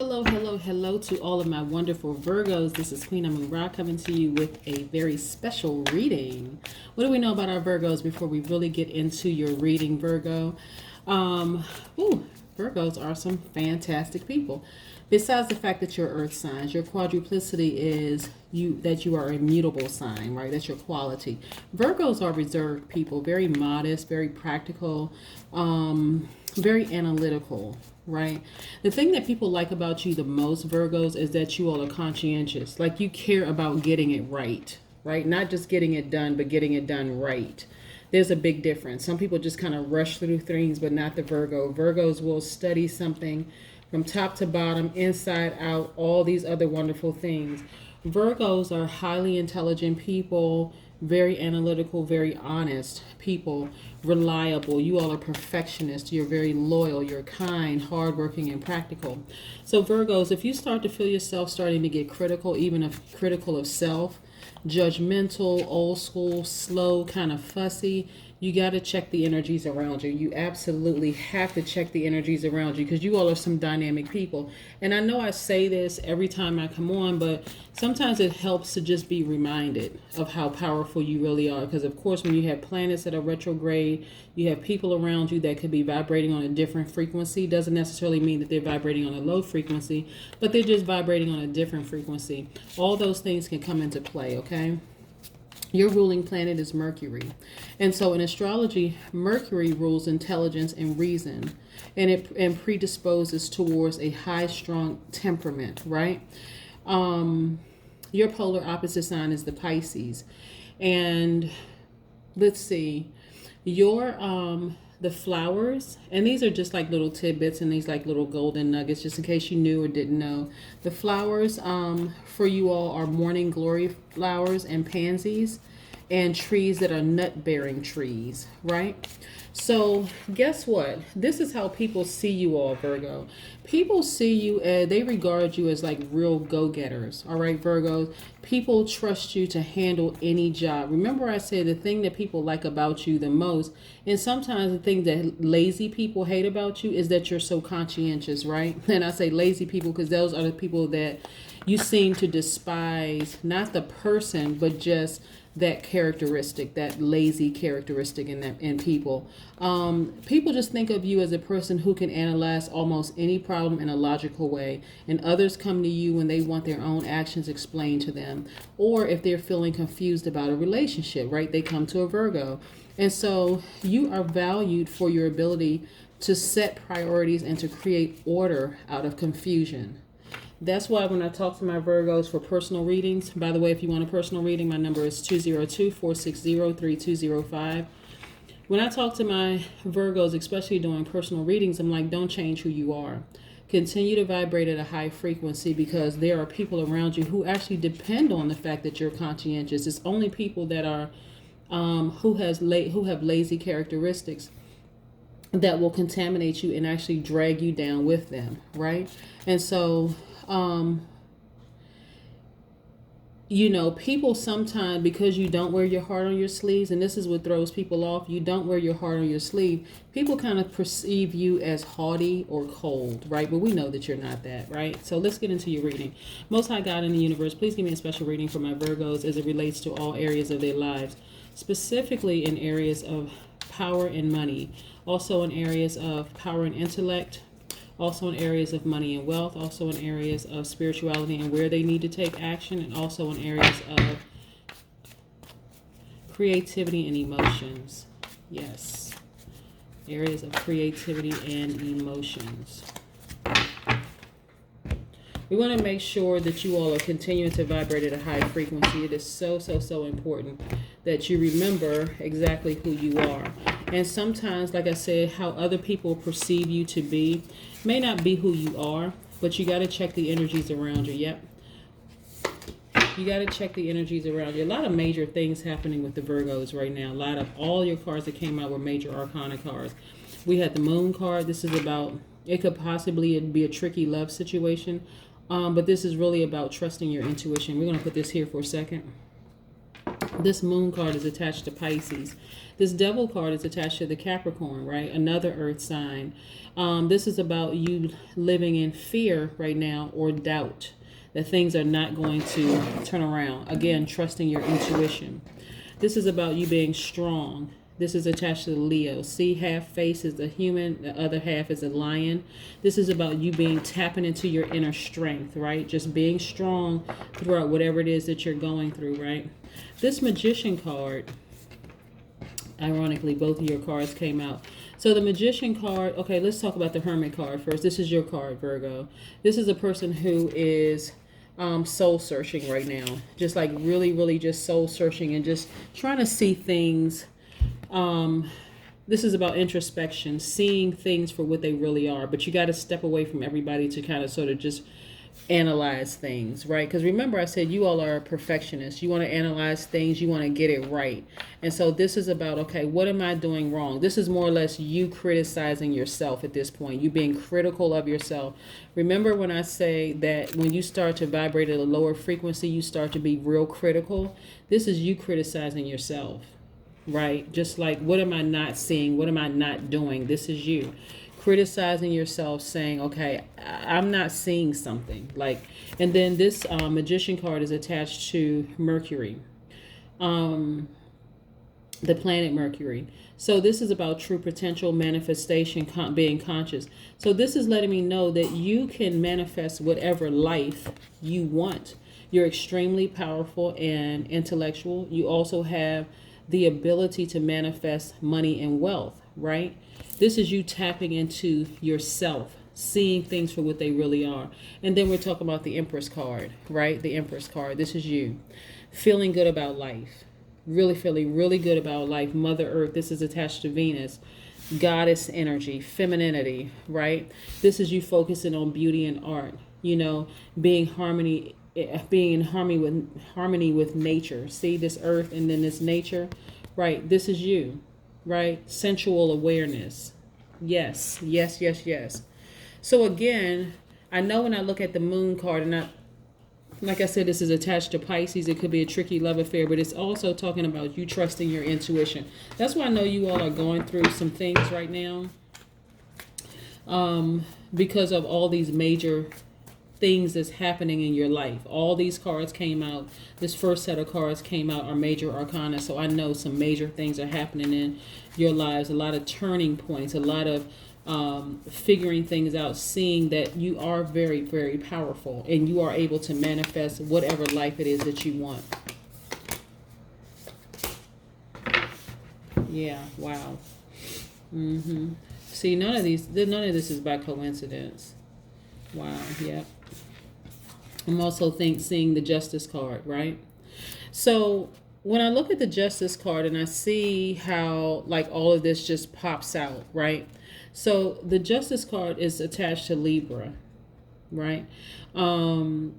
Hello, hello, hello to all of my wonderful Virgos. This is Queen Amun Ra coming to you with a very special reading. What do we know about our Virgos before we really get into your reading, Virgo? Virgos are some fantastic people. Besides the fact that you're earth signs, your quadruplicity is you are a mutable sign, right? That's your quality. Virgos are reserved people, very modest, very practical, very analytical, right? The thing that people like about you the most, Virgos, is that you all are conscientious. Like you care about getting it right, right? Not just getting it done, but getting it done right. There's a big difference. Some people just kind of rush through things, but not the Virgo. Virgos will study something from top to bottom, inside out, all these other wonderful things. Virgos are highly intelligent people, very analytical, very honest people, reliable. You all are perfectionists. You're very loyal. You're kind, hardworking, and practical. So Virgos, if you start to feel yourself starting to get critical, even if critical of self, judgmental, old school, slow, kind of fussy, you got to check the energies around you. You absolutely have to check the energies around you because you all are some dynamic people. And I know I say this every time I come on, but sometimes it helps to just be reminded of how powerful you really are. Because, of course, when you have planets that are retrograde, you have people around you that could be vibrating on a different frequency. Doesn't necessarily mean that they're vibrating on a low frequency, but they're just vibrating on a different frequency. All those things can come into play, okay? Your ruling planet is Mercury. And so in astrology, Mercury rules intelligence and reason, and it predisposes towards a high strung temperament, right? Your polar opposite sign is the Pisces. And let's see, your the flowers, and these are just like little tidbits and these like little golden nuggets, just in case you knew or didn't know. The flowers for you all are morning glory flowers and pansies and trees that are nut bearing trees, right? So guess what? This is how people see you all, Virgo. People see you as, they regard you as like real go-getters, all right, Virgos? People trust you to handle any job. Remember I said the thing that people like about you the most, and sometimes the thing that lazy people hate about you is that you're so conscientious, right? And I say lazy people because those are the people that you seem to despise, not the person, but just that characteristic, that lazy characteristic in people. People just think of you as a person who can analyze almost any problem in a logical way, and others come to you when they want their own actions explained to them, or if they're feeling confused about a relationship, right? They come to a Virgo. And so you are valued for your ability to set priorities and to create order out of confusion. That's why when I talk to my Virgos for personal readings, by the way, if you want a personal reading, my number is 202-460-3205. When I talk to my Virgos, especially doing personal readings, I'm like, don't change who you are. Continue to vibrate at a high frequency because there are people around you who actually depend on the fact that you're conscientious. It's only people that are who have lazy characteristics that will contaminate you and actually drag you down with them, right? And so people sometimes, because you don't wear your heart on your sleeves, and this is what throws people off, you don't wear your heart on your sleeve, people kind of perceive you as haughty or cold, right? But we know that you're not that, right? So let's get into your reading. Most High God in the universe, please give me a special reading for my Virgos as it relates to all areas of their lives, specifically in areas of power and money, also in areas of power and intellect, also in areas of money and wealth, also in areas of spirituality and where they need to take action, and also in areas of creativity and emotions. Yes, areas of creativity and emotions. We want to make sure that you all are continuing to vibrate at a high frequency. It is so, so, so important that you remember exactly who you are. And sometimes, like I said, how other people perceive you to be may not be who you are, but you got to check the energies around you. Yep. You got to check the energies around you. A lot of major things happening with the Virgos right now. A lot of all your cards that came out were major arcana cards. We had the Moon card. This is about, it could possibly be a tricky love situation. But this is really about trusting your intuition. We're going to put this here for a second. This moon card is attached to Pisces. This devil card is attached to the Capricorn, right? Another earth sign. This is about you living in fear right now or doubt that things are not going to turn around. Again, trusting your intuition. This is about you being strong. This is attached to the Leo. See, half face is the human, the other half is a lion. This is about you tapping into your inner strength, right? Just being strong throughout whatever it is that you're going through, right? This Magician card, ironically, both of your cards came out. So the Magician card, okay, let's talk about the Hermit card first. This is your card, Virgo. This is a person who is soul searching right now. Just like really, really just soul searching and just trying to see things. This is about introspection, seeing things for what they really are. But you got to step away from everybody to kind of sort of just analyze things, right? Because remember I said you all are perfectionists. You want to analyze things, you want to get it right. And so this is about, okay, what am I doing wrong? This is more or less you criticizing yourself at this point, you being critical of yourself. Remember when I say that when you start to vibrate at a lower frequency, you start to be real critical. This is you criticizing yourself, right? Just like, what am I not seeing? What am I not doing? This is you criticizing yourself, saying, okay, I'm not seeing something. Like, and then this Magician card is attached to Mercury, the planet Mercury. So this is about true potential, manifestation, being conscious. So this is letting me know that you can manifest whatever life you want. You're extremely powerful and intellectual. You also have the ability to manifest money and wealth, right? This is you tapping into yourself, seeing things for what they really are. And then we're talking about the Empress card, right? The Empress card. This is you feeling good about life, really feeling really good about life. Mother Earth, this is attached to Venus, goddess energy, femininity, right? This is you focusing on beauty and art, you know, being in harmony with nature. See this earth and then this nature, right? This is you, right? Sensual awareness. Yes, yes, yes, yes. So again, I know when I look at the moon card, and like I said, this is attached to Pisces. It could be a tricky love affair, but it's also talking about you trusting your intuition. That's why I know you all are going through some things right now, because of all these major things that's happening in your life. All these cards came out. This first set of cards came out are major arcana. So I know some major things are happening in your lives. A lot of turning points. A lot of figuring things out. Seeing that you are very, very powerful and you are able to manifest whatever life it is that you want. Yeah. Wow. See, none of this is by coincidence. Wow. Yep. I'm also seeing the Justice card, right? So when I look at the Justice card and I see how like all of this just pops out, right? So the Justice card is attached to Libra, right? Things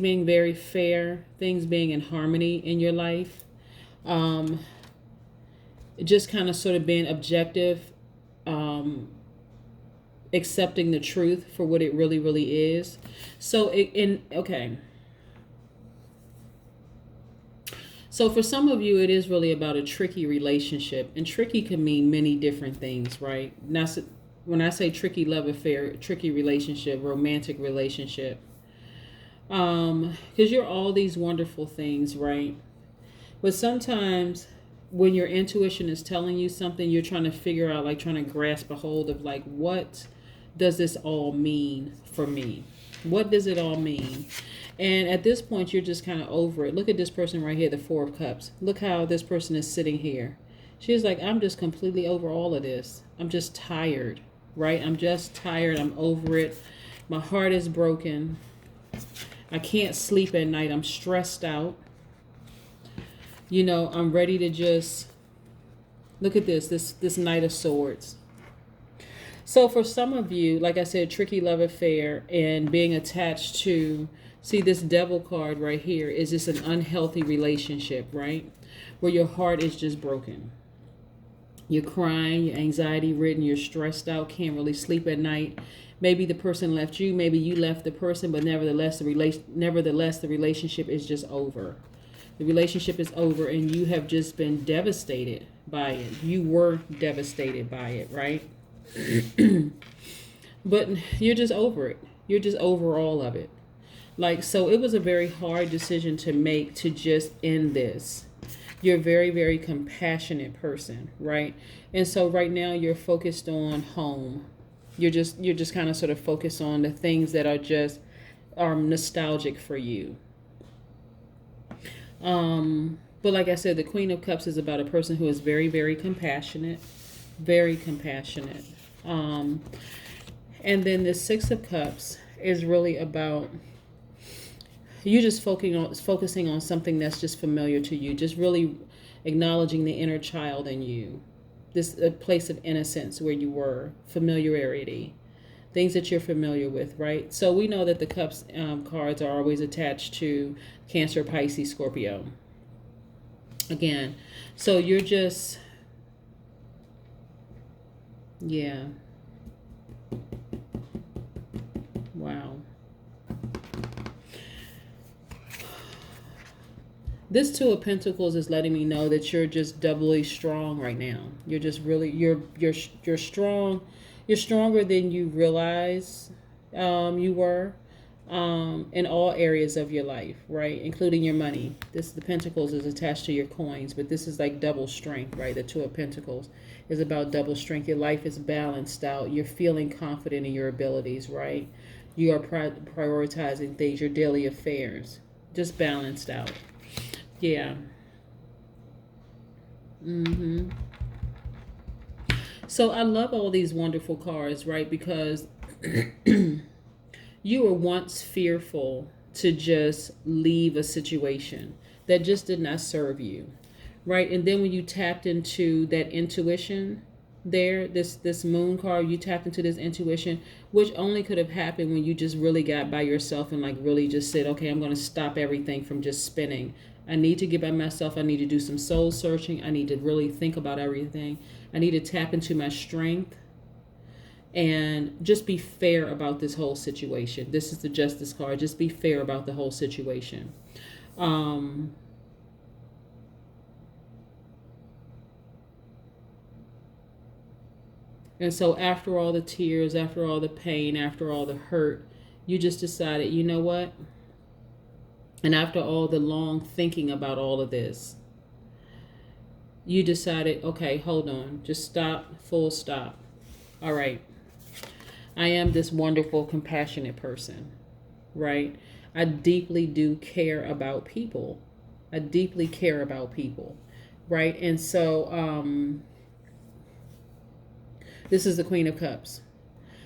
being very fair, things being in harmony in your life, just kind of sort of being objective, accepting the truth for what it really, really is. So okay. So for some of you, it is really about a tricky relationship, and tricky can mean many different things, right? Now, when I say tricky love affair, tricky relationship, romantic relationship, because you're all these wonderful things, right? But sometimes when your intuition is telling you something, you're trying to figure out, like trying to grasp a hold of like, what does this all mean for me? What does it all mean? And at this point, you're just kind of over it. Look at this person right here, the Four of Cups. Look how this person is sitting here. She's like, I'm just completely over all of this. I'm just tired, right? I'm just tired. I'm over it. My heart is broken. I can't sleep at night. I'm stressed out. You know, I'm ready to just look at this Knight of Swords. So for some of you, like I said, tricky love affair and being attached to, see this Devil card right here, is this an unhealthy relationship, right? Where your heart is just broken. You're crying, you're anxiety ridden, you're stressed out, can't really sleep at night. Maybe the person left you, maybe you left the person, but nevertheless the relationship is just over. The relationship is over and you have just been devastated by it. You were devastated by it, right? But you're just over it. You're just over all of it. Like, so it was a very hard decision to make to just end this. You're a very, very compassionate person, right? And so right now you're focused on home. You're just kind of sort of focused on the things that are nostalgic for you. But like I said, the Queen of Cups is about a person who is very, very compassionate, very compassionate. And then the Six of Cups is really about you just focusing on something that's just familiar to you, just really acknowledging the inner child in you, this a place of innocence where you were, familiarity, things that you're familiar with, right? So we know that the Cups cards are always attached to Cancer, Pisces, Scorpio. Again, so you're just, yeah. Wow. This Two of Pentacles is letting me know that you're just doubly strong right now. You're just really, you're strong. You're stronger than you realize you were in all areas of your life, right? Including your money. The Pentacles is attached to your coins, but this is like double strength, right? The Two of Pentacles is about double strength. Your life is balanced out. You're feeling confident in your abilities, right? You are prioritizing things, your daily affairs, just balanced out. Yeah. So I love all these wonderful cards, right? Because you were once fearful to just leave a situation that just did not serve you, right? And then when you tapped into that intuition there, this moon card, you tapped into this intuition, which only could have happened when you just really got by yourself and like really just said, okay, I'm going to stop everything from just spinning. I need to get by myself. I need to do some soul searching. I need to really think about everything. I need to tap into my strength and just be fair about this whole situation. This is the Justice card. Just be fair about the whole situation. And so after all the tears, after all the pain, after all the hurt, you just decided, you know what? And after all the long thinking about all of this, you decided, okay, hold on, just stop, full stop. All right. I am this wonderful, compassionate person, right? I deeply do care about people. I deeply care about people, right? And so this is the Queen of Cups.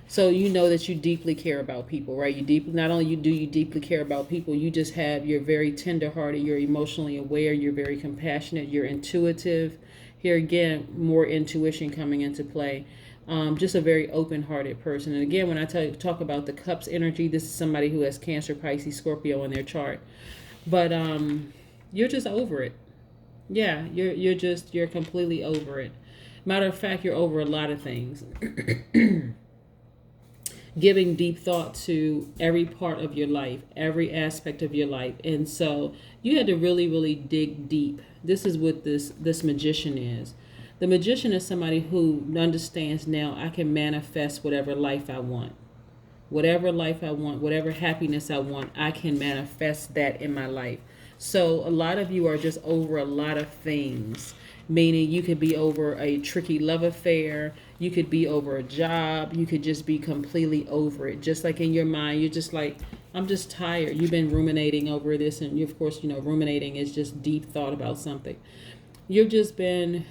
So you know that you deeply care about people, right? Not only do you deeply care about people, you're very tender-hearted, you're emotionally aware, you're very compassionate, you're intuitive. Here again, more intuition coming into play. Just a very open-hearted person. And again, when I talk about the Cups energy, this is somebody who has Cancer, Pisces, Scorpio in their chart. But you're just over it. Yeah, you're completely over it. Matter of fact, you're over a lot of things. Giving deep thought to every part of your life, every aspect of your life. And so you had to really, really dig deep. This is what this magician is. The magician is somebody who understands now I can manifest whatever life I want. Whatever life I want, whatever happiness I want, I can manifest that in my life. So a lot of you are just over a lot of things. Meaning you could be over a tricky love affair. You could be over a job. You could just be completely over it. Just like in your mind, you're just like, I'm just tired. You've been ruminating over this. And of course, ruminating is just deep thought about something. You've just been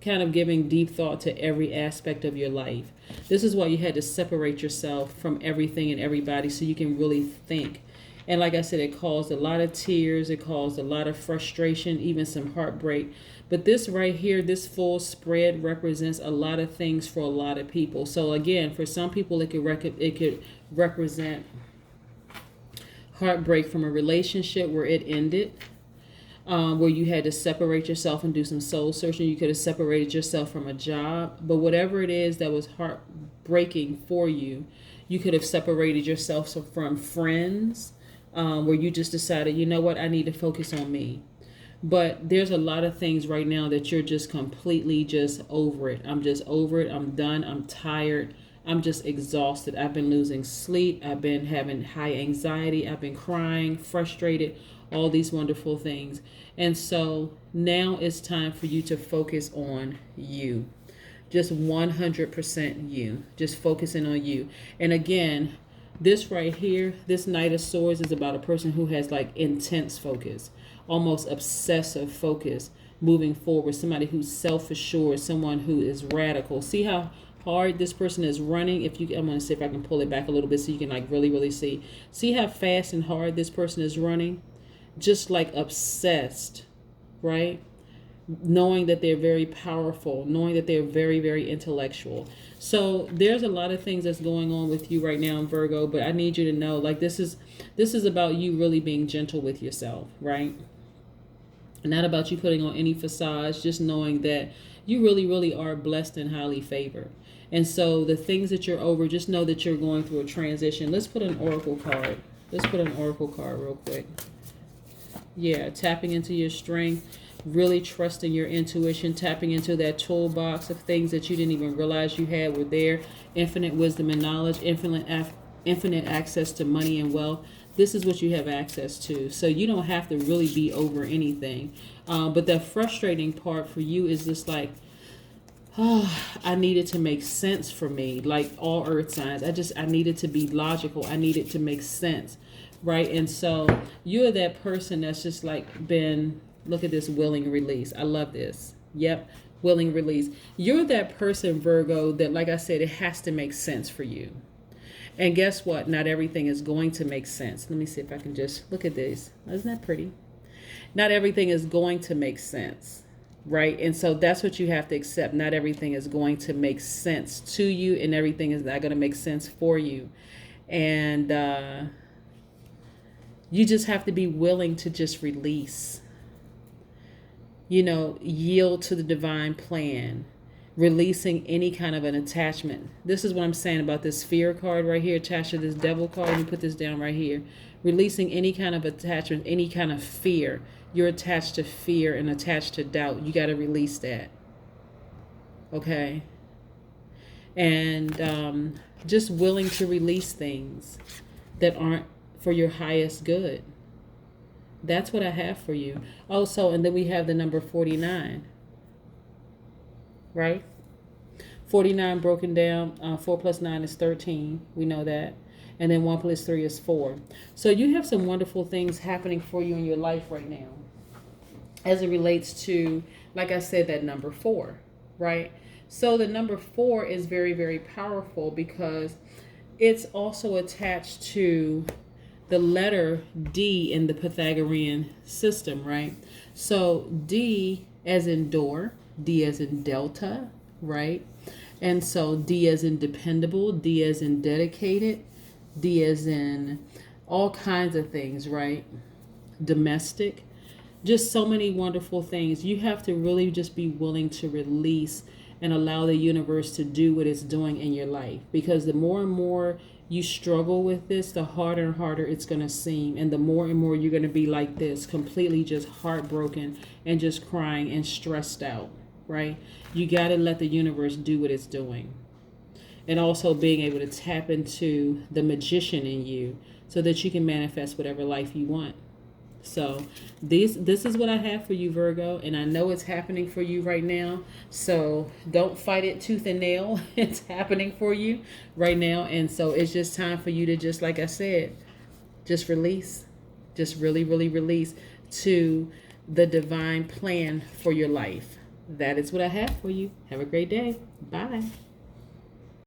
kind of giving deep thought to every aspect of your life. This is why you had to separate yourself from everything and everybody so you can really think. And like I said, it caused a lot of tears. It caused a lot of frustration, even some heartbreak. But this right here, this full spread represents a lot of things for a lot of people. So again, for some people, it could represent heartbreak from a relationship where it ended, where you had to separate yourself and do some soul searching. You could have separated yourself from a job. But whatever it is that was heartbreaking for you, you could have separated yourself from friends, where you just decided, you know what, I need to focus on me. But there's a lot of things right now that you're just completely just over it. I'm just over it. I'm done. I'm tired. I'm just exhausted. I've been losing sleep. I've been having high anxiety. I've been crying, frustrated, all these wonderful things. And so now it's time for you to focus on you. Just 100% you. Just focusing on you. And again, this right here, this Knight of Swords is about a person who has like intense focus, almost obsessive focus moving forward. Somebody who's self-assured, someone who is radical. See how hard this person is running? If you, I'm going to see if I can pull it back a little bit so you can like really see. See how fast and hard this person is running? Just like obsessed, right? Knowing that they're very powerful, knowing that they're very intellectual. So there's a lot of things that's going on with you right now in Virgo, but I need you to know, like, this is about you really being gentle with yourself, right? Not about you putting on any facades, just knowing that you really are blessed and highly favored. And so the things that you're over, just know that you're going through a transition. Let's put an oracle card. Let's put an oracle card real quick. Yeah, tapping into your strength, really trusting your intuition, tapping into that toolbox of things that you didn't even realize you had were there. Infinite wisdom and knowledge, infinite access to money and wealth. This is what you have access to. So you don't have to really be over anything. But the frustrating part for you is just like, oh, I needed to make sense for me. Like all earth signs, I needed to be logical. I needed to make sense. Right. And so you're that person that's just like been, look at this, willing release. I love this. Yep. Willing release. You're that person, Virgo, that, like I said, it has to make sense for you. And guess what? Not everything is going to make sense. Let me see if I can just look at this. Isn't that pretty? Not everything is going to make sense. Right. And so that's what you have to accept. Not everything is going to make sense to you, and everything is not going to make sense for you. And, you just have to be willing to just release, yield to the divine plan, releasing any kind of an attachment. This is what I'm saying about this fear card right here attached to this devil card. Let me put this down right here. Releasing any kind of attachment, any kind of fear. You're attached to fear and attached to doubt. You got to release that. Okay? And just willing to release things that aren't for your highest good. That's what I have for you. Also, and then we have the number 49. Right? 49 broken down. 4 plus 9 is 13. We know that. And then 1 plus 3 is 4. So you have some wonderful things happening for you in your life right now, as it relates to, like I said, that number 4. Right? So the number 4 is very powerful because it's also attached to the letter D in the Pythagorean system, right? So D as in door, D as in delta, right? And so D as in dependable, D as in dedicated, D as in all kinds of things, right? Domestic, just so many wonderful things. You have to really just be willing to release and allow the universe to do what it's doing in your life, because the more and more you struggle with this, the harder and harder it's going to seem. And the more and more you're going to be like this, completely just heartbroken and just crying and stressed out, right? You got to let the universe do what it's doing. And also being able to tap into the magician in you so that you can manifest whatever life you want. So this is what I have for you, Virgo, and I know it's happening for you right now. So don't fight it tooth and nail. It's happening for you right now. And so it's just time for you to just, like I said, just release, just really release to the divine plan for your life. That is what I have for you. Have a great day. Bye.